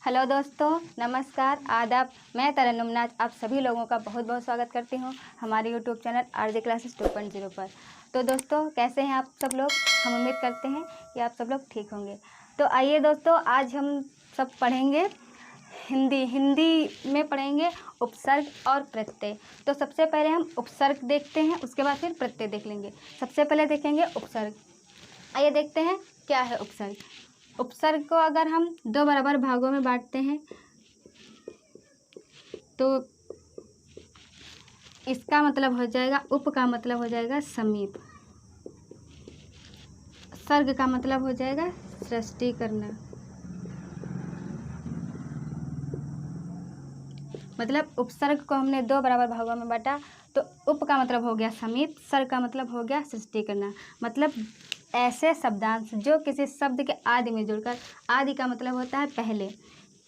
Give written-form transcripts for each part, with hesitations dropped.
Hello दोस्तों, नमस्कार, आदाब। मैं तरन्नुम नाज आप सभी लोगों का बहुत बहुत स्वागत करती हूँ हमारे यूट्यूब चैनल आरजे क्लासेस 2.0 पर। तो दोस्तों, कैसे हैं आप सब लोग? हम उम्मीद करते हैं कि आप सब लोग ठीक होंगे। तो आइए दोस्तों, आज हम सब पढ़ेंगे हिंदी में पढ़ेंगे उपसर्ग और प्रत्यय। तो सबसे पहले हम उपसर्ग देखते हैं, उसके बाद फिर प्रत्यय देख लेंगे। सबसे पहले देखेंगे उपसर्ग। आइए देखते हैं क्या है उपसर्ग। उपसर्ग को अगर हम दो बराबर भागों में बांटते हैं तो इसका मतलब हो जाएगा, उप का मतलब हो जाएगा समीप, सर्ग का मतलब हो जाएगा सृष्टि करना। मतलब उपसर्ग को हमने दो बराबर भागों में बांटा तो उप का मतलब हो गया समीप, सर्ग का मतलब हो गया सृष्टि करना। मतलब ऐसे शब्दांश जो किसी शब्द के आदि में जुड़कर, आदि का मतलब होता है पहले,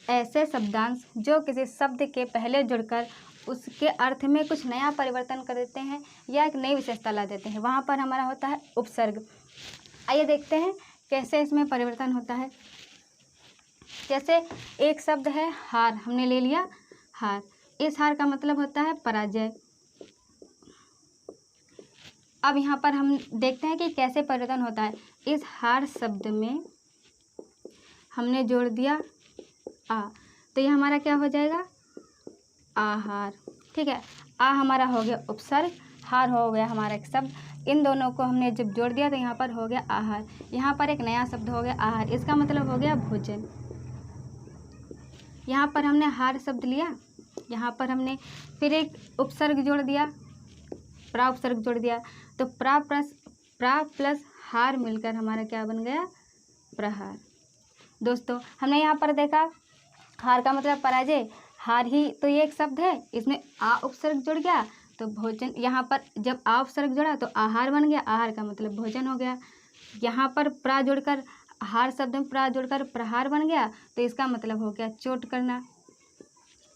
ऐसे शब्दांश जो किसी शब्द के पहले जुड़कर उसके अर्थ में कुछ नया परिवर्तन कर देते हैं या एक नई विशेषता ला देते हैं, वहाँ पर हमारा होता है उपसर्ग। आइए देखते हैं कैसे इसमें परिवर्तन होता है। जैसे एक शब्द है हार, हमने ले लिया हार। इस हार का मतलब होता है पराजय। अब यहाँ पर हम देखते हैं कि कैसे परिवर्तन होता है। इस हार शब्द में हमने जोड़ दिया आ, तो ये हमारा क्या हो जाएगा? आहार। ठीक है, आ हमारा हो गया उपसर्ग, हार हो गया हमारा एक शब्द। इन दोनों को हमने जब जोड़ दिया तो यहाँ पर हो गया आहार। यहाँ पर एक नया शब्द हो गया आहार, इसका मतलब हो गया भोजन। यहाँ पर हमने हार शब्द लिया, यहाँ पर हमने फिर एक उपसर्ग जोड़ दिया, प्रा उपसर्ग जोड़ दिया, तो प्रा प्लस हार मिलकर हमारा क्या बन गया? प्रहार। दोस्तों, हमने यहाँ पर देखा हार का मतलब पराजय, हार ही तो ये एक शब्द है, इसमें आ उपसर्ग जुड़ गया तो भोजन। यहाँ पर जब आ उपसर्ग जुड़ा तो आहार बन गया, आहार का मतलब भोजन हो गया। यहाँ पर प्रा जुड़कर, हार शब्द में प्रा जुड़कर प्रहार बन गया तो इसका मतलब हो गया चोट करना।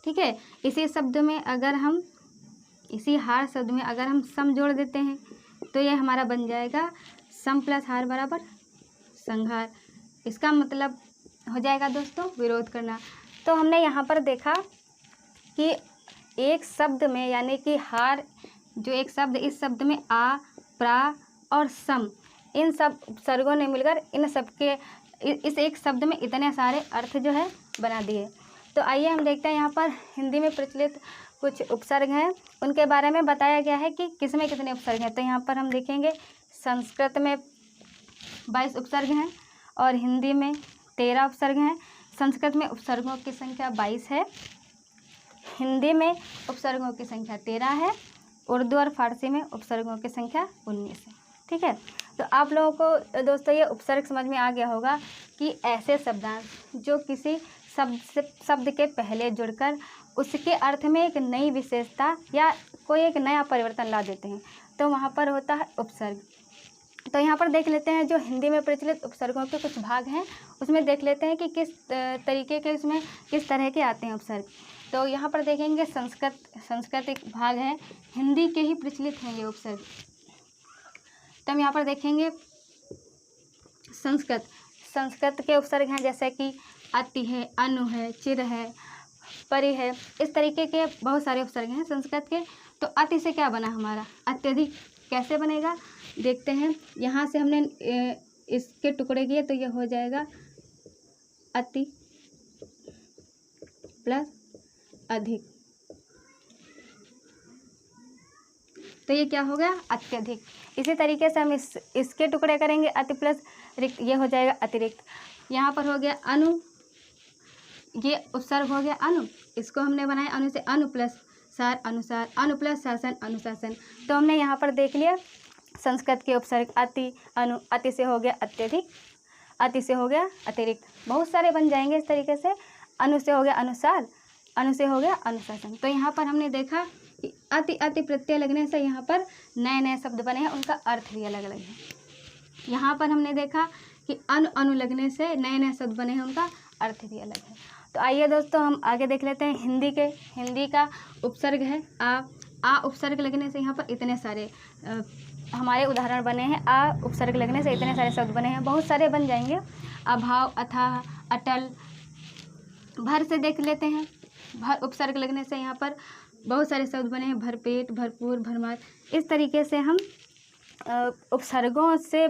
ठीक है, इसी हार शब्द में अगर हम सम जोड़ देते हैं तो ये हमारा बन जाएगा सम प्लस हार बराबर संहार। इसका मतलब हो जाएगा दोस्तों विरोध करना। तो हमने यहाँ पर देखा कि एक शब्द में, यानी कि हार जो एक शब्द, इस शब्द में आ, प्रा और सम, इन सब उपसर्गों ने मिलकर इन सब के इस एक शब्द में इतने सारे अर्थ जो है बना दिए। तो आइए हम देखते हैं यहाँ पर हिंदी में प्रचलित कुछ उपसर्ग हैं, उनके बारे में बताया गया है कि किसमें कितने उपसर्ग हैं। तो यहाँ पर हम देखेंगे संस्कृत में 22 उपसर्ग हैं और हिंदी में 13 उपसर्ग हैं। संस्कृत में उपसर्गों की संख्या 22 है, हिंदी में उपसर्गों की संख्या 13 है, उर्दू और फारसी में उपसर्गों की संख्या 19 है। ठीक है, तो आप लोगों को दोस्तों ये उपसर्ग समझ में आ गया होगा कि ऐसे शब्दांश जो किसी शब्द के पहले जुड़कर उसके अर्थ में एक नई विशेषता या कोई एक नया परिवर्तन ला देते हैं, तो वहाँ पर होता है उपसर्ग। तो यहाँ पर देख लेते हैं जो हिंदी में प्रचलित उपसर्गों के कुछ भाग हैं, उसमें देख लेते हैं कि किस तरीके के, उसमें किस तरह के आते हैं उपसर्ग। तो यहाँ पर देखेंगे संस्कृत एक भाग है, हिंदी के ही प्रचलित हैं ये उपसर्ग। तो हम यहाँ पर देखेंगे संस्कृत के उपसर्ग हैं, जैसे कि अति है, अनु है, चिर है, परि है, इस तरीके के बहुत सारे उपसर्ग हैं संस्कृत के। तो अति से क्या बना हमारा? अत्यधिक। कैसे बनेगा देखते हैं। यहाँ से हमने इसके टुकड़े किए तो ये हो जाएगा अति प्लस अधिक, तो ये क्या हो गया? अत्यधिक। इसी तरीके से हम इसके टुकड़े करेंगे, अति प्लस रिक्त, ये हो जाएगा अतिरिक्त। यहाँ पर हो गया अनु, ये उपसर्ग हो गया अनु, इसको हमने बनाया अनु से, अनु प्लस सार अनुसार, अनु प्लस शासन अनुशासन। तो हमने यहाँ पर देख लिया संस्कृत के उपसर्ग अति, अनु, अति से हो गया अत्यधिक, अति से हो गया अतिरिक्त, बहुत सारे बन जाएंगे इस तरीके से। अनु से हो गया अनुसार, अनु से हो गया अनुशासन। तो यहाँ पर हमने देखा कि अति प्रत्यय लगने से यहाँ पर नए नए शब्द बने हैं, उनका अर्थ भी अलग अलग है। यहाँ पर हमने देखा कि अनु लगने से नए नए शब्द बने हैं, उनका अर्थ भी अलग है। तो आइए दोस्तों हम आगे देख लेते हैं हिंदी का उपसर्ग है आ उपसर्ग लगने से यहाँ पर इतने सारे हमारे उदाहरण बने हैं। आ उपसर्ग लगने से इतने सारे शब्द बने हैं, बहुत सारे बन जाएंगे। अभाव, अथाह, अटल, भर से देख लेते हैं। भर उपसर्ग लगने से यहाँ पर बहुत सारे शब्द बने हैं, भरपेट, भरपूर, भरमार। इस तरीके से हम उपसर्गों से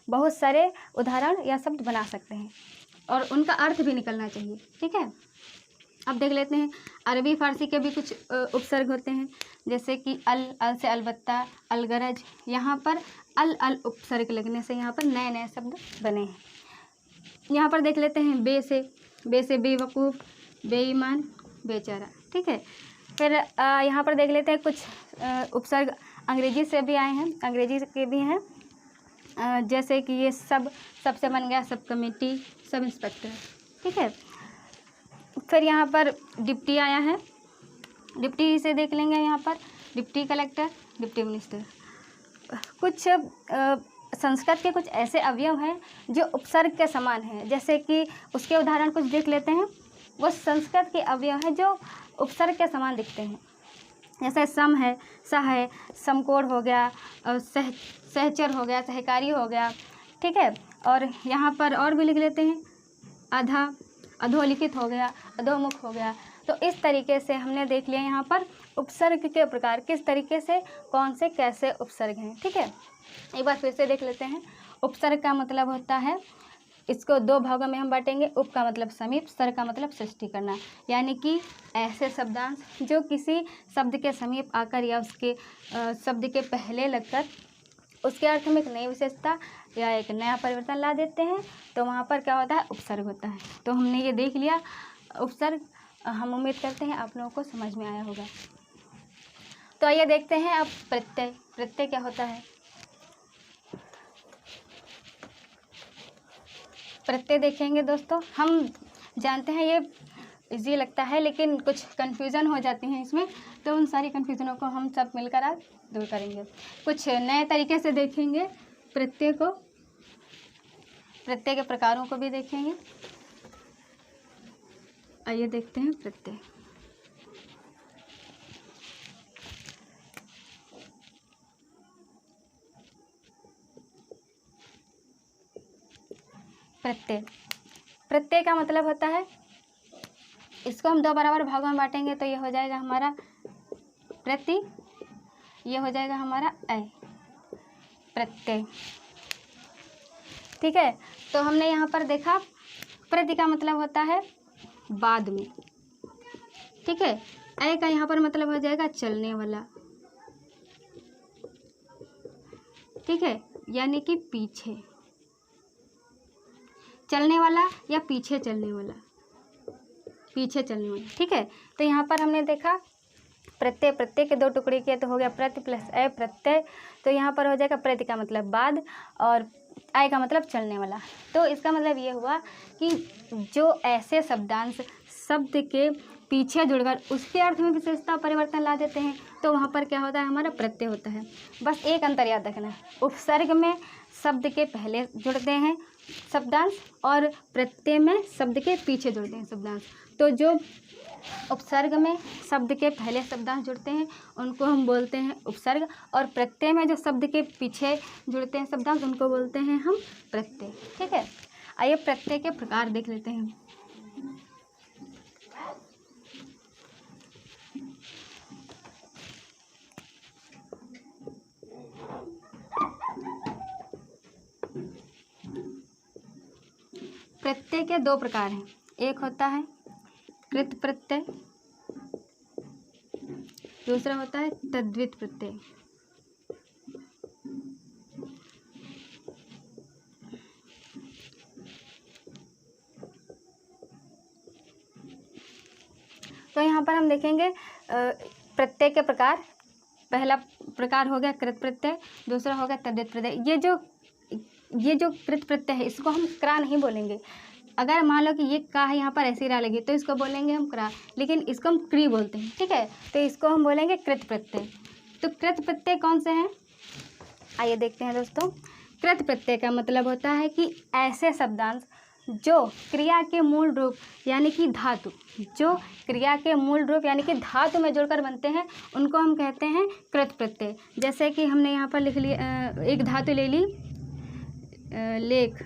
बहुत सारे उदाहरण या शब्द बना सकते हैं और उनका अर्थ भी निकलना चाहिए। ठीक है, अब देख लेते हैं अरबी फारसी के भी कुछ उपसर्ग होते हैं, जैसे कि अल से अलबत्ता, अलगरज। यहाँ पर अल उपसर्ग लगने से यहाँ पर नए नए शब्द बने हैं। यहाँ पर देख लेते हैं बे से बेवकूफ़, बेईमान, बेचारा। ठीक है, फिर यहाँ पर देख लेते हैं कुछ उपसर्ग अंग्रेजी से भी आए हैं, अंग्रेजी के भी हैं, जैसे कि ये सबसे बन गया सब कमेटी, सब इंस्पेक्टर। ठीक है, फिर यहाँ पर डिप्टी आया है, डिप्टी से देख लेंगे। यहाँ पर डिप्टी कलेक्टर, डिप्टी मिनिस्टर। कुछ संस्कृत के कुछ ऐसे अवयव हैं जो उपसर्ग के समान हैं, जैसे कि उसके उदाहरण कुछ देख लेते हैं। वो संस्कृत के अवयव हैं जो उपसर्ग के समान दिखते हैं, जैसे सम है, सह है, समकोण हो गया, और सहचर हो गया, सहकारी हो गया। ठीक है, और यहाँ पर और भी लिख लेते हैं, अधा, अधोलिखित हो गया, अधोमुख हो गया। तो इस तरीके से हमने देख लिया यहाँ पर उपसर्ग के प्रकार, किस तरीके से कौन से कैसे उपसर्ग हैं। ठीक है, एक बार फिर से देख लेते हैं। उपसर्ग का मतलब होता है, इसको दो भागों में हम बांटेंगे। उप का मतलब समीप, सर्ग का मतलब सृष्टि करना, यानी कि ऐसे शब्दांश जो किसी शब्द के समीप आकर या उसके शब्द के पहले लगकर उसके अर्थ में एक नई विशेषता या एक नया परिवर्तन ला देते हैं, तो वहाँ पर क्या होता है, उपसर्ग होता है। तो हमने ये देख लिया उपसर्ग। हम उम्मीद करते हैं आप लोगों को समझ में आया होगा। तो आइए देखते हैं अब प्रत्यय। प्रत्यय क्या होता है? प्रत्यय देखेंगे दोस्तों, हम जानते हैं ये इजी लगता है, लेकिन कुछ कन्फ्यूज़न हो जाती हैं इसमें, तो उन सारी कन्फ्यूज़नों को हम सब मिलकर आज दूर करेंगे। कुछ नए तरीके से देखेंगे प्रत्यय को, प्रत्यय के प्रकारों को भी देखेंगे। आइए देखते हैं प्रत्यय। प्रत्यय, प्रत्यय का मतलब होता है, इसको हम दो बराबर भागों में बांटेंगे तो ये हो जाएगा हमारा प्रति, ये हो जाएगा हमारा अय, प्रत्यय। ठीक है, तो हमने यहाँ पर देखा प्रति का मतलब होता है बाद में। ठीक है, अय का यहाँ पर मतलब हो जाएगा चलने वाला। ठीक है, यानी कि पीछे चलने वाला या पीछे चलने वाला, पीछे चलने वाला। ठीक है, तो यहाँ पर हमने देखा प्रत्यय, प्रत्यय के दो टुकड़े किए तो हो गया प्रति प्लस अय, प्रत्यय। तो यहाँ पर हो जाएगा प्रति का मतलब बाद और अय का मतलब चलने वाला। तो इसका मतलब ये हुआ कि जो ऐसे शब्दांश शब्द के पीछे जुड़कर उसके अर्थ में विशेषता परिवर्तन ला देते हैं, तो वहाँ पर क्या होता है, हमारा प्रत्यय होता है। बस एक अंतर याद रखना, उपसर्ग में शब्द के पहले जुड़ते हैं शब्दांश और प्रत्यय में शब्द के पीछे जुड़ते हैं शब्दांश। तो जो उपसर्ग में शब्द के पहले शब्दांश जुड़ते हैं उनको हम बोलते हैं उपसर्ग, और प्रत्यय में जो शब्द के पीछे जुड़ते हैं शब्दांश उनको बोलते हैं हम प्रत्यय। ठीक है, आइए प्रत्यय के प्रकार देख लेते हैं। प्रत्यय के दो प्रकार हैं, एक होता है कृत प्रत्यय, दूसरा होता है तद्धित प्रत्यय। तो यहाँ पर हम देखेंगे प्रत्यय के प्रकार। पहला प्रकार हो गया कृत प्रत्यय, दूसरा हो गया तद्धित प्रत्यय। ये जो कृत प्रत्यय है इसको हम क्रा नहीं बोलेंगे। अगर मान लो कि ये का है, यहाँ पर ऐसी रा लगी तो इसको बोलेंगे हम क्रा, लेकिन इसको हम क्री बोलते हैं। ठीक है, तो इसको हम बोलेंगे कृत प्रत्यय। तो कृत प्रत्यय कौन से हैं, आइए देखते हैं दोस्तों। कृत प्रत्यय का मतलब होता है कि ऐसे शब्दांश जो क्रिया के मूल रूप यानी कि धातु, जो क्रिया के मूल रूप यानी कि धातु में जुड़कर बनते हैं उनको हम कहते हैं कृत प्रत्यय। जैसे कि हमने यहाँ पर लिख लिया, एक धातु ले ली लेख,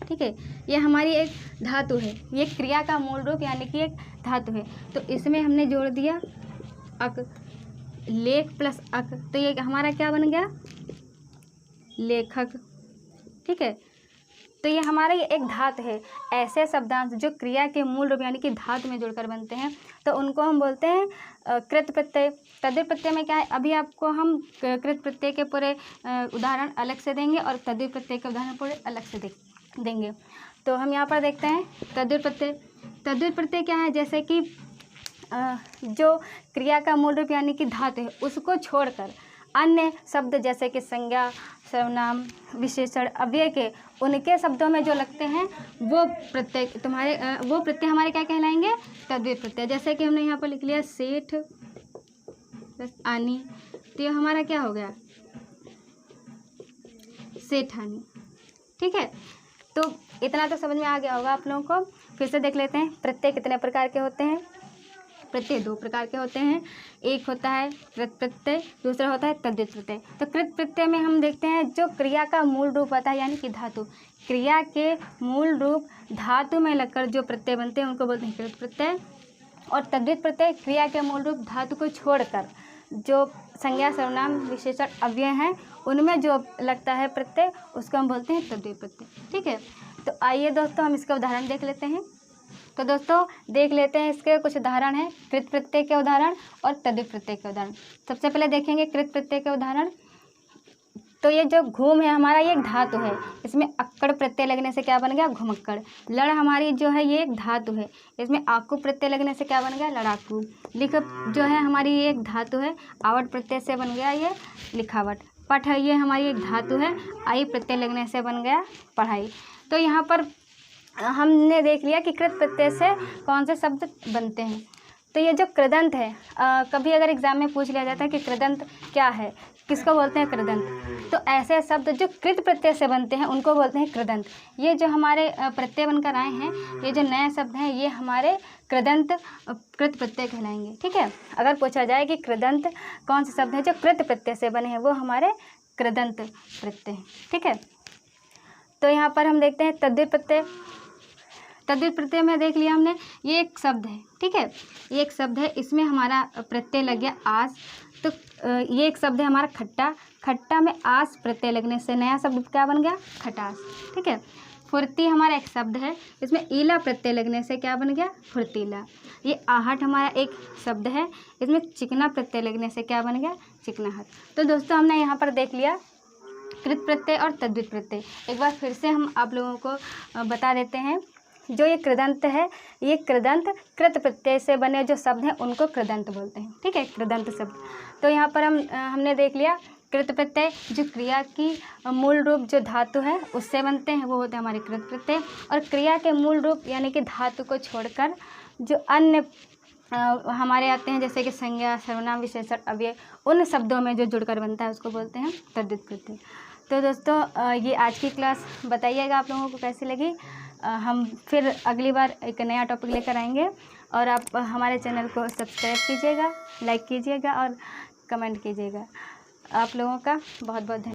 ठीक है। ये हमारी एक धातु है, ये क्रिया का मूल रूप यानी कि एक धातु है। तो इसमें हमने जोड़ दिया अक, लेख प्लस अक, तो ये हमारा क्या बन गया, लेखक। ठीक है। तो ये हमारा ये एक धातु है। ऐसे शब्दांश जो क्रिया के मूल रूप यानी कि धातु में जुड़कर बनते हैं तो उनको हम बोलते हैं कृत प्रत्यय। तद्धित प्रत्यय में क्या है, अभी आपको हम कृत प्रत्यय के पूरे उदाहरण अलग से देंगे और तद्धित प्रत्यय के उदाहरण पूरे अलग से देंगे। तो हम यहाँ पर देखते हैं तद्धित प्रत्यय। तद्धित प्रत्यय क्या है, जैसे कि जो क्रिया का मूल रूप यानी कि धातु है उसको छोड़कर अन्य शब्द जैसे कि संज्ञा, सर्वनाम, विशेषण, अव्यय के उनके शब्दों में जो लगते हैं वो प्रत्यय वो प्रत्यय हमारे क्या कहलाएंगे, तद्धित प्रत्यय। जैसे कि हमने यहाँ पर लिख लिया सेठ प्लस आनी, तो ये हमारा क्या हो गया, सेठानी। ठीक है। तो इतना तो समझ में आ गया होगा आप लोगों को। फिर से देख लेते हैं प्रत्यय कितने प्रकार के होते हैं। प्रत्यय दो प्रकार के होते हैं, एक होता है कृत प्रत्यय, दूसरा होता है तद्धित प्रत्यय। तो कृत प्रत्यय में हम देखते हैं जो क्रिया का मूल रूप होता है यानी कि धातु, क्रिया के मूल रूप धातु में लगकर जो प्रत्यय बनते हैं उनको बोलते हैं कृत प्रत्यय। और तद्धित प्रत्यय क्रिया के मूल रूप धातु को छोड़कर जो संज्ञा, सर्वनाम, विशेषण, अव्यय हैं उनमें जो लगता है प्रत्यय उसको हम बोलते हैं तद्धित प्रत्यय। ठीक है। तो आइए दोस्तों हम इसका उदाहरण देख लेते हैं। तो दोस्तों देख लेते हैं, इसके कुछ उदाहरण हैं, कृत प्रत्यय के उदाहरण और तद्धित प्रत्यय के उदाहरण। सबसे पहले देखेंगे कृत प्रत्यय के उदाहरण। तो ये जो घूम है हमारा ये एक धातु है, इसमें अक्कड़ प्रत्यय लगने से क्या बन गया, घुमक्कड़। लड़ हमारी जो है ये एक धातु है, इसमें आकू प्रत्यय लगने से क्या बन गया, लड़ाकू। लिख जो है हमारी ये एक धातु है, आवट प्रत्यय से बन गया ये लिखावट। पठ है ये हमारी एक धातु है, आई प्रत्यय लगने से बन गया पढ़ाई। तो यहाँ पर हमने देख लिया कि कृत प्रत्यय से कौन से शब्द बनते हैं। तो ये जो कृदंत है, कभी अगर एग्जाम में पूछ लिया जाता है कि कृदंत क्या है, किसको बोलते हैं कृदंत, तो ऐसे शब्द जो कृत प्रत्यय से बनते हैं उनको बोलते हैं कृदंत। ये जो हमारे प्रत्यय बनकर आए हैं, ये जो नए शब्द हैं ये हमारे कृदंत कृत प्रत्यय कहलाएंगे। ठीक है। अगर पूछा जाए कि कृदंत कौन से शब्द हैं जो कृत प्रत्यय से बने हैं, वो हमारे कृदंत प्रत्यय। ठीक है। तो यहाँ पर हम देखते हैं तद्धित प्रत्यय। तद्धित प्रत्यय में देख लिया हमने, ये एक शब्द है। ठीक है। ये एक शब्द है, इसमें हमारा प्रत्यय लग गया आस। तो ये एक शब्द है हमारा खट्टा, खट्टा में आस प्रत्यय लगने से नया शब्द क्या बन गया, खटास। ठीक है। फुर्ती हमारा एक शब्द है, इसमें ईला प्रत्यय लगने से क्या बन गया, फुर्तीला। ये आहट हमारा एक शब्द है, इसमें चिकना प्रत्यय लगने से क्या बन गया, चिकनाहट। तो दोस्तों हमने यहाँ पर देख लिया कृत प्रत्यय और तद्धित प्रत्यय। एक बार फिर से हम आप लोगों को बता देते हैं। जो ये कृदंत है, ये कृदंत कृत प्रत्यय से बने जो शब्द हैं उनको कृदंत बोलते हैं। ठीक है, कृदंत शब्द। तो यहाँ पर हमने देख लिया कृत प्रत्यय जो क्रिया की मूल रूप जो धातु है उससे बनते हैं वो होते हैं हमारे कृत प्रत्यय। और क्रिया के मूल रूप यानी कि धातु को छोड़कर जो अन्य हमारे आते हैं जैसे कि संज्ञा, सर्वनाम, विशेषण, अव्यय, उन शब्दों में जो जुड़कर बनता है उसको बोलते हैं तद्धित प्रत्यय। तो दोस्तों ये आज की क्लास बताइएगा आप लोगों को कैसी लगी। हम फिर अगली बार एक नया टॉपिक लेकर आएंगे और आप हमारे चैनल को सब्सक्राइब कीजिएगा, लाइक कीजिएगा और कमेंट कीजिएगा। आप लोगों का बहुत बहुत धन्यवाद।